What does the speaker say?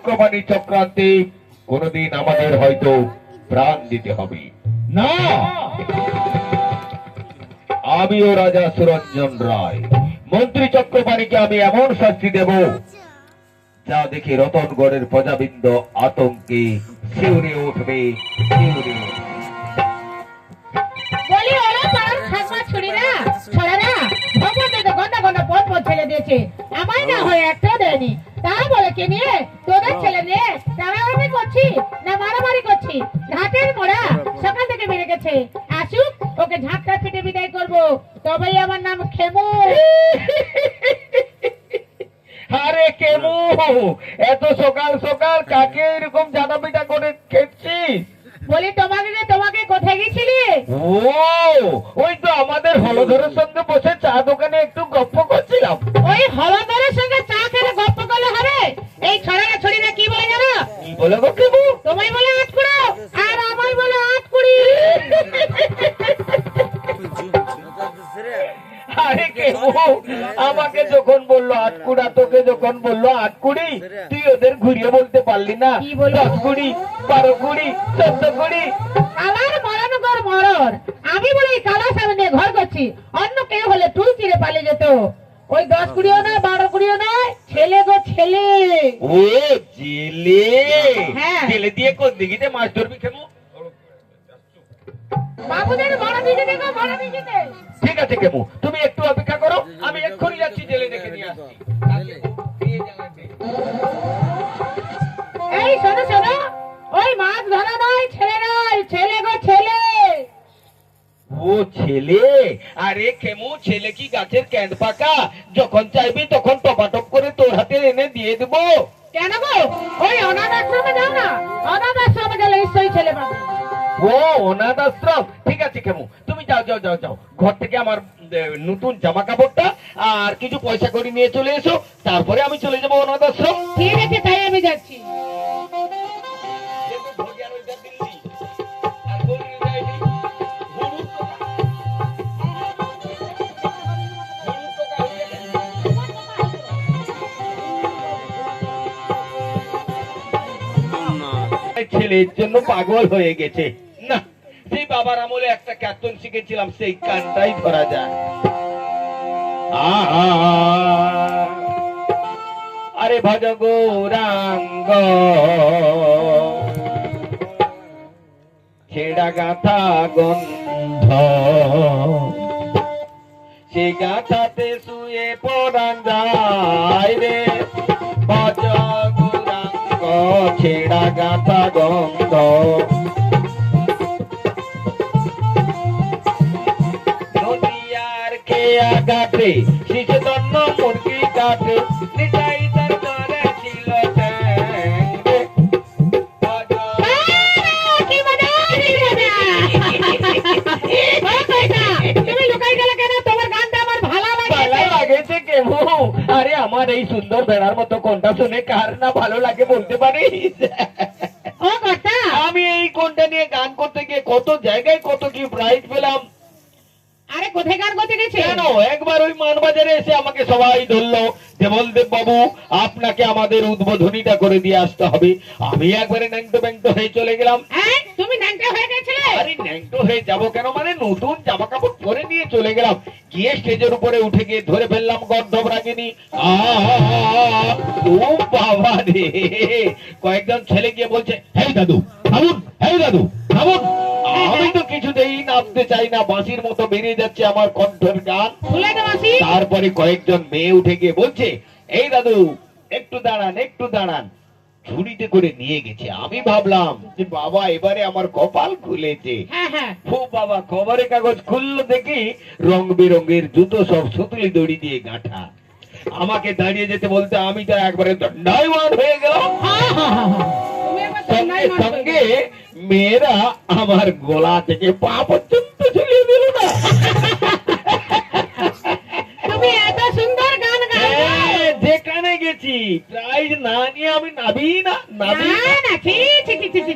চক্রবাণী চক্রান্তে কোনদিন আমাদের হয়তো প্রাণ দিতে হবে না। আমিও রাজা সুরঞ্জন রায় মন্ত্রী চক্রবাণীকে আমি এমন শাস্তি দেব যা দেখে রতনগড়ের প্রজাবৃন্দ আতঙ্কে শিউরে উঠবে, শিউরে উঠবে। বলি ওরা পাড়ার খাসমা ছুরিরা ছড়ারা ভগবতে তো গন্ডা গন্ডা পথ পথ ছেলে দিয়েছে, আমায় না হয় একটা দেয়নি। তারা বলে কে নিয়ে তোদের ছেলে নিয়ে টানাটানি করছি না মারামারি করছি। ঘাটের মোড়া সকাল থেকে বেড়ে গেছে, আসুক ওকে ঝাঁকটা ফেটে বিদায় করবো, তবেই আমার নাম খেমু। আরে কেমু, এত সকাল সকাল কাকে এরকম জানা পিটা করে খেয়েছিস? বলি তোমাকে কোথায় গেছিলি? ও ওই তো আমাদের হলধরের সঙ্গে বসে চা দোকানে একটু গপ্প করছিলাম। ওই হলদরের সঙ্গে চা খেলে গপ্প করলে হবে? এই ছড়ারা ছড়িরা কি বলে জানো? কি বলে গো কেমু? তোমায় বলে আটকুড়ো আর আমায় বলে আটকুড়ি। আরে কেমু, আমাকে যখন বললো আটকুড়া, তোকে যখন বললো আটকুড়ি, তুই ওদের ঘুরিয়ে বলতে পারলি না? কি বললো? 10 কুড়ি, 12 কুড়ি, 14 কুড়ি। কালার মরানগর মরর, আমি বলে এই কালা সামনে নিয়ে ঘর করছি, অন্য কেউ হলে টুল চিরে পালিয়ে যেত। ওই 10 কুড়িও নয় 12 কুড়িও নয়, ছেলে গো ছেলে। ও জেলে? হ্যাঁ। জেলে দিয়ে কোন দিকে মাছ ধরবি কেমু? বাবুদের বড় দিকে দেখো, বড় দিকে। ঠিক আছে কেমু, তুমি একটু অপেক্ষা করো, আমি এক্ষুনি যাচ্ছি জেলে দেখে নিয়ে আসছি। এই শোনো শোনো, ওই মাছ ধরা নয়, ছেলে নয়, ছেলে গো ছেলে। ও ছেলে? আরে কেমু, ছেলে কি গাছের ক্যান্ড পাকা? যখন চাইবি তখন টপাটপ করে তোর হাতে এনে দিয়ে দেবো। কেন গো? ওই অনাথ আশ্রমে যাও না, অনাথ আশ্রমে গেলে নিশ্চয়ই ছেলে পাবে। ও অনাথ আশ্রম? ঠিক আছে কেমু, তুমি যাও যাও যাও যাও, ঘর থেকে আমার নতুন জামা কাপড়টা আর কিছু পয়সা করে নিয়ে চলে এসো, তারপরে আমি চলে যাবো অনাথ আশ্রম। ঠিক আছে, তাই আমি যাচ্ছি। ছেলের জন্য পাগল হয়ে গেছে না, সেই বাবার আমলে একটা কীর্তন শিখেছিলাম, সেই গানটাই ধরা যায়। আরে ভজ গৌরাঙ্গ ছেড়া গাথা গন্ধ, সে গাথাতে শুয়ে পড়ান যায় রে, ভজ গৌরাঙ্গ ছেড়া গাথা গন্ধ। নদিয়ার খেয়া গাছে শিশু জন্ম মুরগি কাটে, নিতাই তার করে ছিল ট্যাংরে। কি মজা, কি মজা। ও কইতা, তুমি লুকাই গেলে কেন? তোমার গানটা আমার ভালো ভালো লাগে। লাগেছে কেমু? আরে আমার এই সুন্দর বেড়ার মতো কোনটা শুনে কার না ভালো লাগে বলতে পারিস? ও কর্তা, আমি এই কোনটা নিয়ে গান করতে গিয়ে কত জায়গায় কত কি প্রাইজ পেলাম। আরে কোথায় গান করতে গেছে? কেন একবার ওই মানবাজারে এসে আমাকে সবাই ধরলো, দেবলদেব বাবু আপনাকে আমাদের উদ্বোধনীটা করে দিয়ে আসতে হবে। আমি একবারে ন্যাংটো ব্যাংটো হয়ে চলে গেলাম। হ্যাঁ, তুমি ন্যাংটা হয়ে গেছিলে? আরে ন্যাংটো হয়ে যাবো কেন, মানে নতুন জামা কাপড় পরে নিয়ে চলে গেলাম, গিয়ে স্টেজের উপরে উঠে গিয়ে ধরে ফেললাম গর্ধব রাগিনী। ও বাবা রে, কয়েকজন ছেলে গিয়ে বলছে, হেই দাদু থামুন, হেই দাদু থামুন। আমি তো কিছুতেই নামতে চাই না, বাঁশির মতো বেরিয়ে যাচ্ছে আমার কণ্ঠের গান। ভুলে গেছি। তারপরে কয়েকজন মেয়ে উঠে গিয়ে বলছে, এই দাদু একটু দাঁড়ান, একটু দাঁড়ান। ঝুড়িতে করে নিয়ে গেছে। আমি ভাবলাম যে বাবা এবারে আমার কপাল খুলেছে। হ্যাঁ হ্যাঁ। ও বাবা, খবরের কাগজ খুললো দেখি রং বেরঙের জুতো সব সুতলি দড়ি দিয়ে গাঁথা। আমাকে দাঁড়িয়ে যেতে বলতে আমি তো একবারে দণ্ডায়মান হয়ে গেলাম। তুমি একবার সঙ্গে দণ্ডায়মান হয়ে সঙ্গে মেয়েরা আমার গলা থেকে পা পর্যন্ত ঝুলিয়ে দিল না। তুমি এত সুন্দর গান গাও। যেখানে গেছি প্রাইজ না নিয়ে আমি নাবি না। না না, ছি ছি ছি ছি।